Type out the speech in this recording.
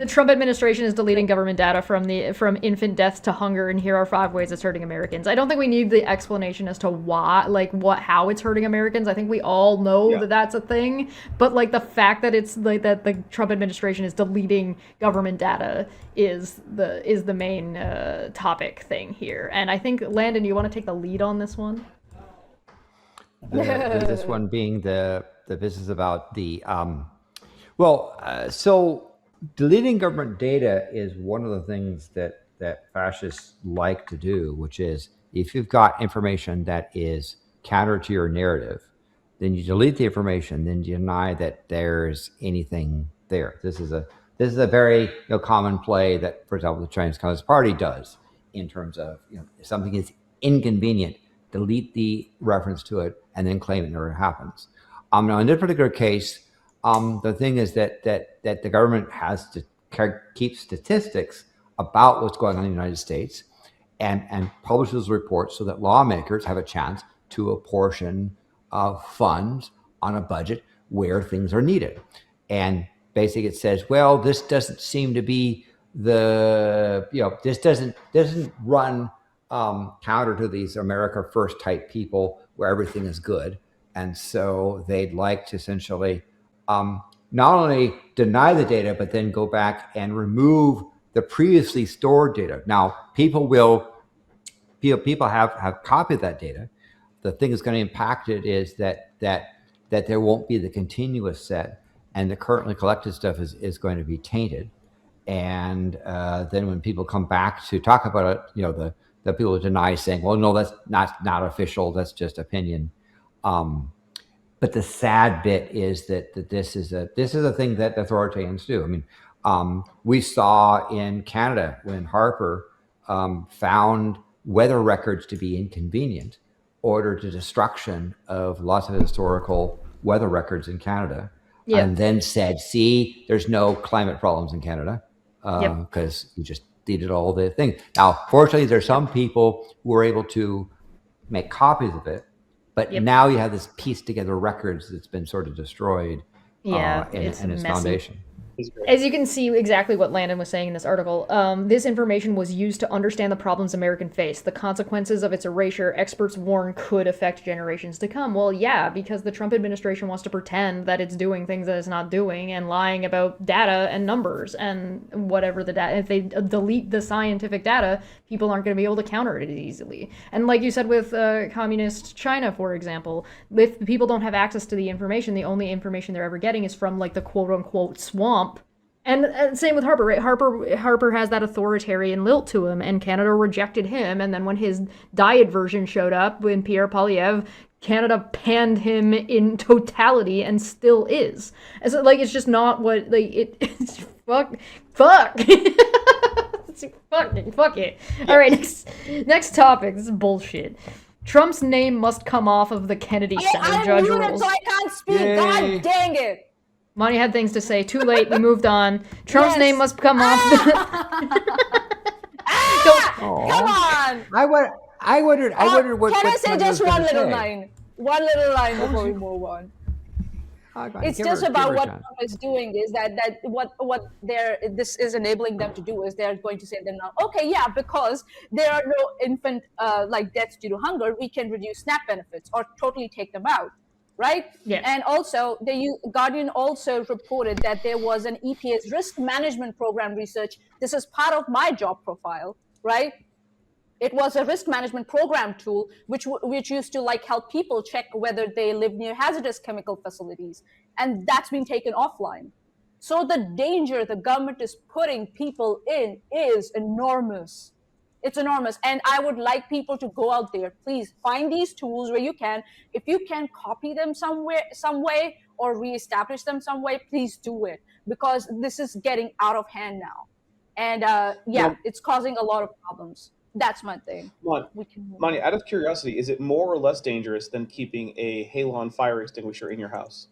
The Trump administration is deleting government data from infant deaths to hunger, and here are 5 ways it's hurting Americans. I don't think we need the explanation as to why, how it's hurting Americans. I think we all know that that's a thing, but the fact that it's that the Trump administration is deleting government data is the main topic thing here. And I think, Landon, you want to take the lead on this one? This one being the business about the so deleting government data is one of the things that fascists like to do, which is if you've got information that is counter to your narrative, then you delete the information, then you deny that there's anything there. This is a very common play that, for example, the Chinese Communist Party does in terms of if something is inconvenient, delete the reference to it and then claim it never happens. Now, in this particular case, the thing is that the government has to keep statistics about what's going on in the United States and publishes reports so that lawmakers have a chance to apportion funds on a budget where things are needed. And basically it says, well, this doesn't seem to be this doesn't run counter to these America First type people where everything is good. And so they'd like to essentially not only deny the data, but then go back and remove the previously stored data. Now, people have copied that data. The thing that's going to impact it is that there won't be the continuous set, and the currently collected stuff is going to be tainted. And then when people come back to talk about it, the people deny, saying, well, no, that's not official, that's just opinion. But the sad bit is that this is a thing that authoritarians do. I mean, we saw in Canada when Harper found weather records to be inconvenient, ordered the destruction of lots of historical weather records in Canada, and then said, see, there's no climate problems in Canada because you just deleted all the things. Now, fortunately, there's some people who were able to make copies of it, but now you have this pieced together records that's been sort of destroyed in its foundation. As you can see exactly what Landon was saying in this article, this information was used to understand the problems Americans face. The consequences of its erasure, experts warn, could affect generations to come. Well, yeah, because the Trump administration wants to pretend that it's doing things that it's not doing and lying about data and numbers and whatever the data. If they delete the scientific data, people aren't going to be able to counter it easily. And like you said with communist China, for example, if people don't have access to the information, the only information they're ever getting is from the quote-unquote swamp. And same with Harper, right? Harper has that authoritarian lilt to him, and Canada rejected him. And then when his diet version showed up, when Pierre Poilievre, Canada panned him in totality and still is. And so, it's just not what, it's fuck. Fuck it. All right, next topic. This is bullshit. Trump's name must come off of the Kennedy Center judge rules. So I can't speak. Yay. God dang it. Monty had things to say. Too late. We moved on. Trump's name must come off. Come on. I wondered what. Can I say just one little line? One little line before we move on. It's just about what Trump is doing is that what this is enabling them to do is they're going to say them now, okay, yeah, because there are no infant deaths due to hunger, we can reduce SNAP benefits or totally take them out. Right? Yeah. And also, the Guardian also reported that there was an EPA's risk management program research. This is part of my job profile, right? It was a risk management program tool which used to help people check whether they live near hazardous chemical facilities, and that's been taken offline. So the danger the government is putting people in is enormous. It's enormous. And I would like people to go out there, please find these tools where you can. If you can copy them some way, or reestablish them some way, please do it, because this is getting out of hand now. And it's causing a lot of problems. That's my thing. Monty, out of curiosity, is it more or less dangerous than keeping a Halon fire extinguisher in your house?